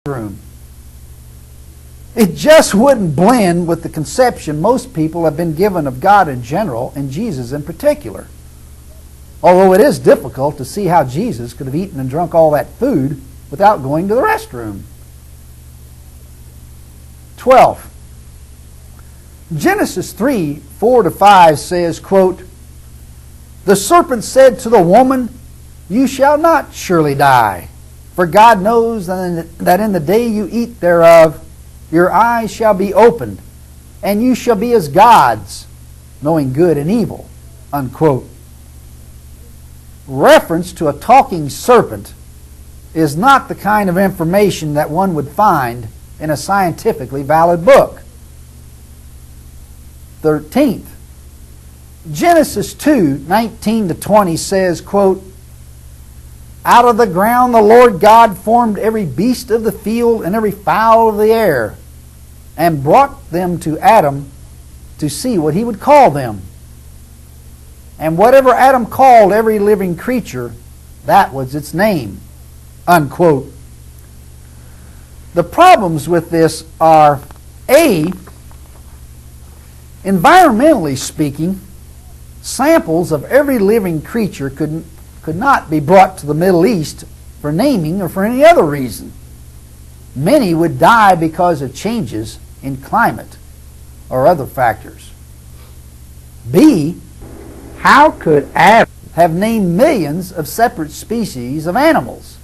room. It just wouldn't blend with the conception most people have been given of God in general and Jesus in particular. Although it is difficult to see how Jesus could have eaten and drunk all that food without going to the restroom. 12. Genesis 3:4-5 says, quote, "The serpent said to the woman, 'You shall not surely die, for God knows that in the day you eat thereof, your eyes shall be opened, and you shall be as gods, knowing good and evil.'" Unquote. Reference to a talking serpent is not the kind of information that one would find in a scientifically valid book. 13th. Genesis 2:19-20 says, quote, "Out of the ground the Lord God formed every beast of the field and every fowl of the air, and brought them to Adam to see what he would call them. And whatever Adam called every living creature, that was its name." Unquote. The problems with this are, A, environmentally speaking, samples of every living creature could not be brought to the Middle East for naming or for any other reason. Many would die because of changes in climate or other factors. B, how could Adam have named millions of separate species of animals?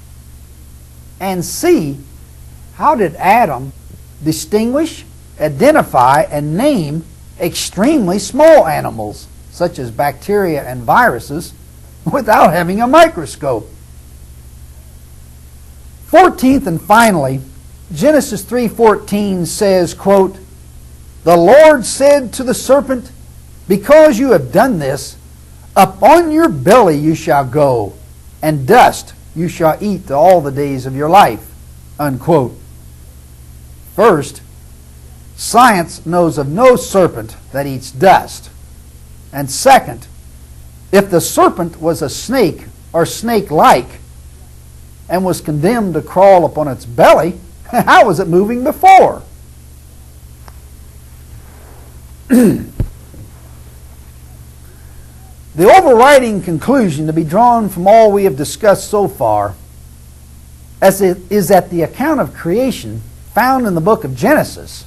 And C, how did Adam distinguish, identify, and name extremely small animals, such as bacteria and viruses, without having a microscope? 14th and finally, Genesis 3:14 says, quote, "The Lord said to the serpent, 'Because you have done this, upon your belly you shall go, and dust you shall eat all the days of your life.'" Unquote. First, science knows of no serpent that eats dust. And second, if the serpent was a snake or snake-like and was condemned to crawl upon its belly, how was it moving before? The overriding conclusion to be drawn from all we have discussed so far is that the account of creation found in the book of Genesis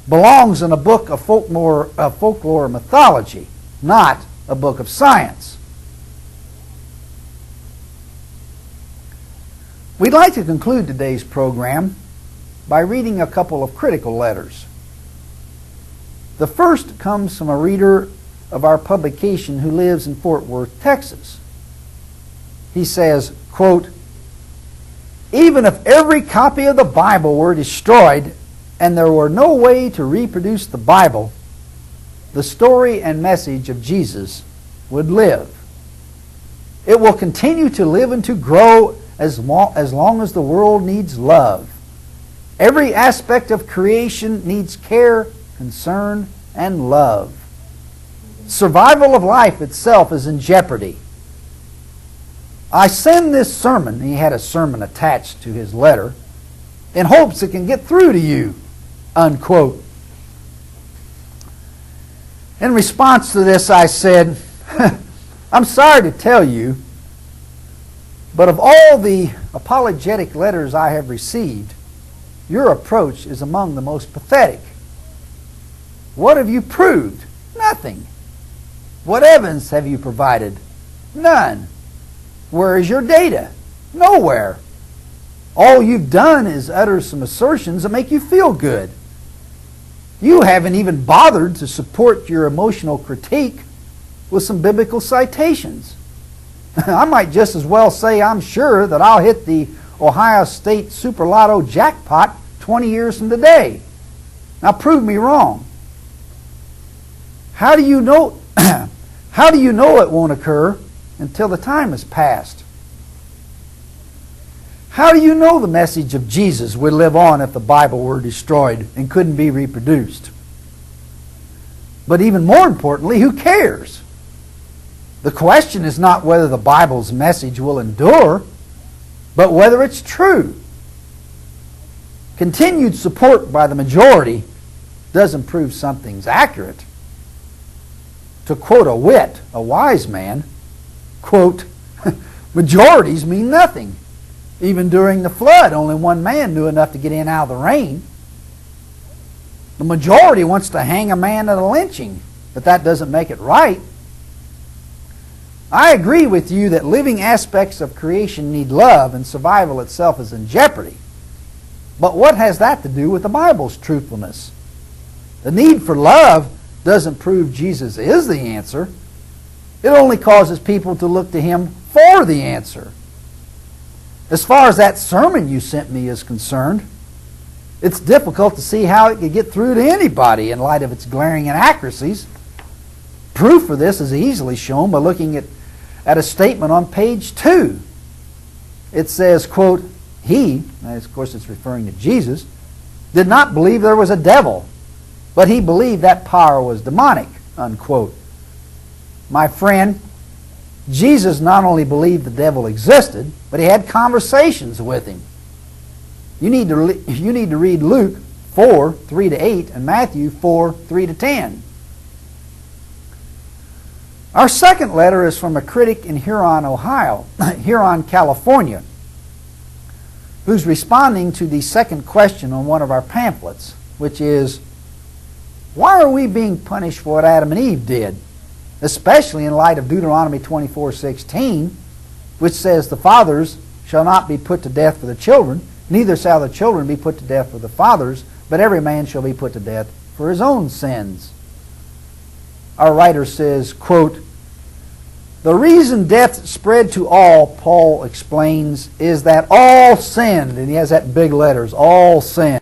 belongs in a book of folklore mythology, not a book of science. We'd like to conclude today's program by reading a couple of critical letters. The first comes from a reader of our publication who lives in Fort Worth, Texas. He says, quote, "Even if every copy of the Bible were destroyed and there were no way to reproduce the Bible, the story and message of Jesus would live. It will continue to live and to grow as long as the world needs love. Every aspect of creation needs care, concern, and love. Survival of life itself is in jeopardy. I send this sermon," he had a sermon attached to his letter, "in hopes it can get through to you." Unquote. In response to this, I said, "I'm sorry to tell you, but of all the apologetic letters I have received, your approach is among the most pathetic. What have you proved? Nothing. What evidence have you provided? None. Where is your data? Nowhere. All you've done is utter some assertions that make you feel good. You haven't even bothered to support your emotional critique with some biblical citations. I might just as well say I'm sure that I'll hit the Ohio State Super Lotto jackpot 20 years from today. Now prove me wrong. How do you know it won't occur until the time has passed? How do you know the message of Jesus would live on if the Bible were destroyed and couldn't be reproduced? But even more importantly, who cares? The question is not whether the Bible's message will endure, but whether it's true. Continued support by the majority doesn't prove something's accurate. To quote a wit, a wise man, quote, majorities mean nothing. Even during the flood, only one man knew enough to get in out of the rain. The majority wants to hang a man at a lynching, but that doesn't make it right. I agree with you that living aspects of creation need love and survival itself is in jeopardy. But what has that to do with the Bible's truthfulness? The need for love doesn't prove Jesus is the answer. It only causes people to look to Him for the answer. As far as that sermon you sent me is concerned, it's difficult to see how it could get through to anybody in light of its glaring inaccuracies. Proof for this is easily shown by looking at a statement on page 2. It says, quote, He, and of course it's referring to Jesus, did not believe there was a devil, but he believed that power was demonic, unquote. My friend, Jesus not only believed the devil existed, but he had conversations with him. You need to read Luke 4, 3-8 and Matthew 4, 3-10. Our second letter is from a critic in Huron, California, who's responding to the second question on one of our pamphlets, which is, why are we being punished for what Adam and Eve did, especially in light of Deuteronomy 24:16, which says the fathers shall not be put to death for the children, neither shall the children be put to death for the fathers, but every man shall be put to death for his own sins. Our writer says, quote, the reason death spread to all, Paul explains, is that all sinned, and he has that in big letters, all sinned.